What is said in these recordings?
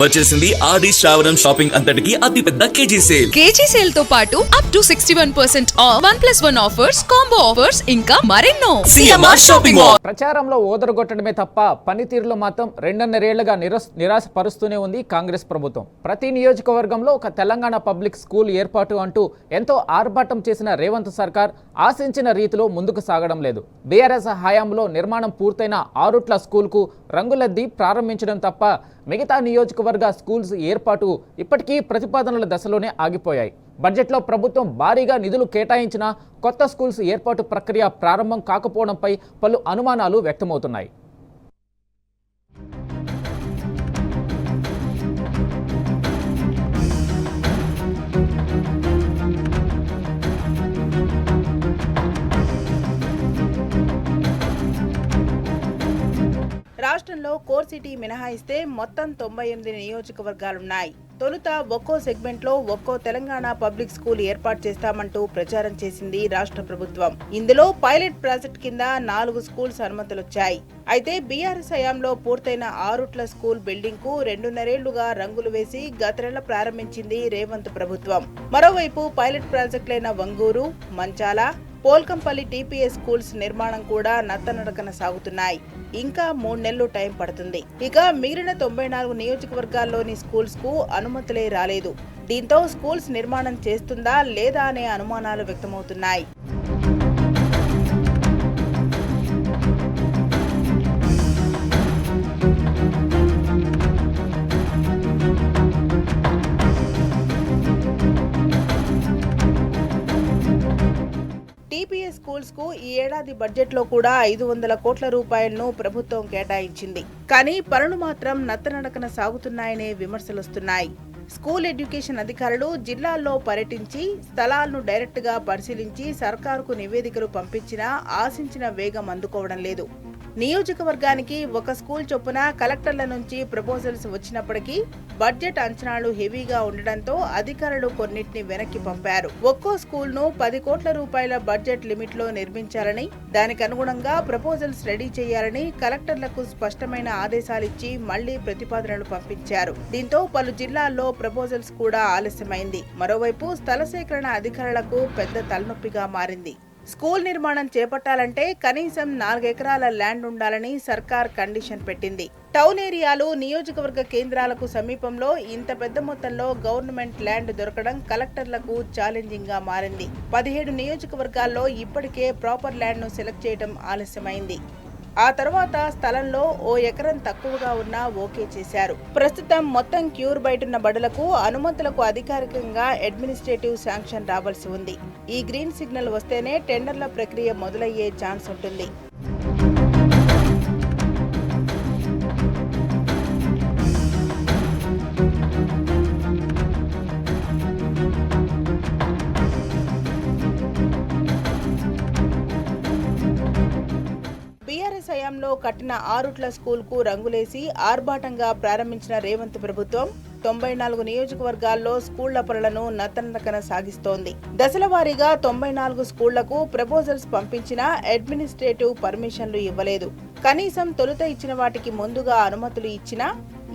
వచ్చేసింది ఆది శ్రావణం షాపింగ్ అంతటికి అతిపెద్ద కేజీ సేల్ తో పాటు up to 61% of 1+1 offers, combo offers ఇంకా మరెన్నో. CMR shopping mall. ప్రచారంలో ఓదరగొట్టడమే తప్ప పనితీరులో మాత్రం 2.5 ఏళ్లుగా నిరాశపరుస్తూనే ఉంది కాంగ్రెస్ ప్రభుత్వం. ప్రతి నియోజకవర్గంలో ఒక తెలంగాణ పబ్లిక్ స్కూల్ ఏర్పాటు అంటూ ఎంతో ఆర్భాటం చేసిన రేవంత్ సర్కార్ ఆశించిన రీతిలో ముందుకు సాగడం లేదు. బీఆర్ఎస్ హయాంలో నిర్మాణం పూర్తయిన ఆరుట్ల స్కూల్కు రంగులద్ది ప్రారంభించడం తప్ప మిగతా నియోజకవర్గ స్కూల్స్ ఏర్పాటు ఇప్పటికీ ప్రతిపాదనల దశలోనే ఆగిపోయాయి. బడ్జెట్లో ప్రభుత్వం భారీగా నిధులు కేటాయించినా కొత్త స్కూల్స్ ఏర్పాటు ప్రక్రియ ప్రారంభం కాకపోవడంపై పలు అనుమానాలు వ్యక్తమవుతున్నాయి. రాష్ట్రంలో కోర్ సిటీ మినహాయిస్తే మొత్తం 98 నియోజకవర్గాలున్నాయి. తొలుత ఒక్కో సెగ్మెంట్లో ఒక్కో తెలంగాణ పబ్లిక్ స్కూల్ ఏర్పాటు చేస్తామంటూ ప్రచారం చేసింది రాష్ట్ర ప్రభుత్వం. ఇందులో పైలట్ ప్రాజెక్ట్ కింద 4 స్కూల్స్ అనుమతులొచ్చాయి. అయితే బీఆర్ఎస్ హయాంలో పూర్తయిన ఆరుట్ల స్కూల్ బిల్డింగ్ కు 2.5 ఏళ్లుగా రంగులు వేసి గతరెళ్ల ప్రారంభించింది రేవంత్ ప్రభుత్వం. మరోవైపు పైలట్ ప్రాజెక్టులైన వంగూరు, మంచాల, పోల్కంపల్లి టీపీఎస్ స్కూల్స్ నిర్మాణం కూడా నత్తనడకన సాగుతున్నాయి. ఇంకా 3 నెలలు టైం పడుతుంది. ఇక మిగిలిన 94 నియోజకవర్గాల్లోని స్కూల్స్ కు అనుమతులే రాలేదు. దీంతో స్కూల్స్ నిర్మాణం చేస్తుందా లేదా అనే అనుమానాలు వ్యక్తమవుతున్నాయి. టీపీఎస్ స్కూల్స్ కు ఈ ఏడాది బడ్జెట్ లో కూడా 500 కోట్ల రూపాయలను ప్రభుత్వం కేటాయించింది. కానీ పనులు మాత్రం నత్తనడకన సాగుతున్నాయనే విమర్శలొస్తున్నాయి. స్కూల్ ఎడ్యుకేషన్ అధికారులు జిల్లాల్లో పర్యటించి స్థలాలను డైరెక్ట్ గా పరిశీలించి సర్కారుకు నివేదికలు పంపించినా ఆశించిన వేగం అందుకోవడం లేదు. నియోజకవర్గానికి ఒక స్కూల్ చొప్పున కలెక్టర్ల నుంచి ప్రపోజల్స్ వచ్చినప్పటికీ బడ్జెట్ అంచనాలు హెవీగా ఉండడంతో అధికారులు కొన్నిటిని వెనక్కి పంపారు. ఒక్కో స్కూల్ ను 10 కోట్ల రూపాయల బడ్జెట్ లిమిట్ లో నిర్మించాలని, దానికి అనుగుణంగా ప్రపోజల్స్ రెడీ చేయాలని కలెక్టర్లకు స్పష్టమైన ఆదేశాలిచ్చి మళ్లీ ప్రతిపాదనలు పంపించారు. దీంతో పలు జిల్లాల్లో ప్రపోజల్స్ కూడా ఆలస్యమైంది. మరోవైపు స్థల సేకరణ అధికారులకు పెద్ద తలనొప్పిగా మారింది. స్కూల్ నిర్మాణం చేపట్టాలంటే కనీసం 4 ఎకరాల ల్యాండ్ ఉండాలని సర్కార్ కండిషన్ పెట్టింది. టౌన్ ఏరియాలు, నియోజకవర్గ కేంద్రాలకు సమీపంలో ఇంత పెద్ద మొత్తంలో గవర్నమెంట్ ల్యాండ్ దొరకడం కలెక్టర్లకు ఛాలెంజింగ్ గా మారింది. 17 నియోజకవర్గాల్లో ఇప్పటికే ప్రాపర్ ల్యాండ్ ను సెలెక్ట్ చేయడం ఆలస్యమైంది. ఆ తర్వాత స్థలంలో ఓ ఎకరం తక్కువగా ఉన్నా ఓకే చేశారు. ప్రస్తుతం మొత్తం క్యూర్ బయటున్న బడులకు అనుమతులకు అధికారికంగా అడ్మినిస్ట్రేటివ్ శాంక్షన్ రావాల్సి ఉంది. ఈ గ్రీన్ సిగ్నల్ వస్తేనే టెండర్ల ప్రక్రియ మొదలయ్యే ఛాన్స్ ఉంటుంది. బీఆర్ఎస్ హయాంలో కట్టిన ఆరుట్ల స్కూల్ కు రంగులేసి ఆర్భాటంగా ప్రారంభించిన రేవంత్ ప్రభుత్వం 94 నియోజకవర్గాల్లో స్కూళ్ల పనులను నత్తనడకన సాగిస్తోంది. దశల వారీగా 94 స్కూళ్లకు ప్రపోజల్స్ పంపించినా అడ్మినిస్ట్రేటివ్ పర్మిషన్లు ఇవ్వలేదు. కనీసం తొలుత ఇచ్చిన వాటికి ముందుగా అనుమతులు ఇచ్చినా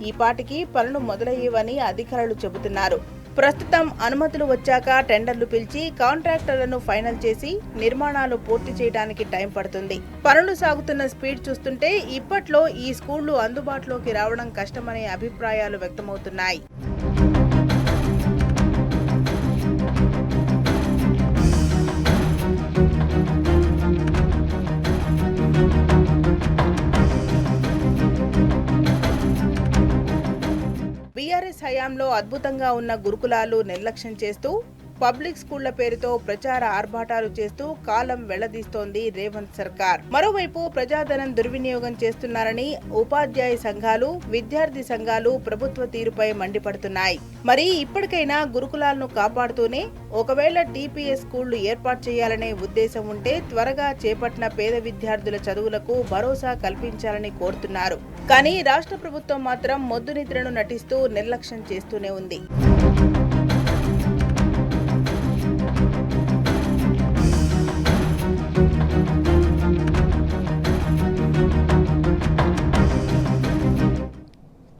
ఈ పాటికి పనులు మొదలయ్యేవని అధికారులు చెబుతున్నారు. ప్రస్తుతం అనుమతులు వచ్చాక టెండర్లు పిలిచి కాంట్రాక్టర్లను ఫైనల్ చేసి నిర్మాణాలు పూర్తి చేయడానికి టైం పడుతుంది. పనులు సాగుతున్న స్పీడ్ చూస్తుంటే ఇప్పట్లో ఈ స్కూళ్లు అందుబాటులోకి రావడం కష్టమనే అభిప్రాయాలు వ్యక్తమవుతున్నాయి. బీఆర్ఎస్ హయాంలో అద్భుతంగా ఉన్న గురుకులాలు నిర్లక్ష్యం చేస్తూ పబ్లిక్ స్కూళ్ల పేరుతో ప్రచార ఆర్భాటాలు చేస్తూ కాలం వెళ్లదీస్తోంది రేవంత్ సర్కార్. మరోవైపు ప్రజాధనం దుర్వినియోగం చేస్తున్నారని ఉపాధ్యాయ సంఘాలు, విద్యార్థి సంఘాలు ప్రభుత్వ తీరుపై మండిపడుతున్నాయి. మరి ఇప్పటికైనా గురుకులాలను కాపాడుతూనే ఒకవేళ టీపీఎస్ స్కూళ్లు ఏర్పాటు చేయాలనే ఉద్దేశం ఉంటే త్వరగా చేపట్టిన పేద విద్యార్థుల చదువులకు భరోసా కల్పించాలని కోరుతున్నారు. కానీ రాష్ట్ర ప్రభుత్వం మాత్రం మొద్దు నిద్రను నటిస్తూ నిర్లక్ష్యం చేస్తూనే ఉంది.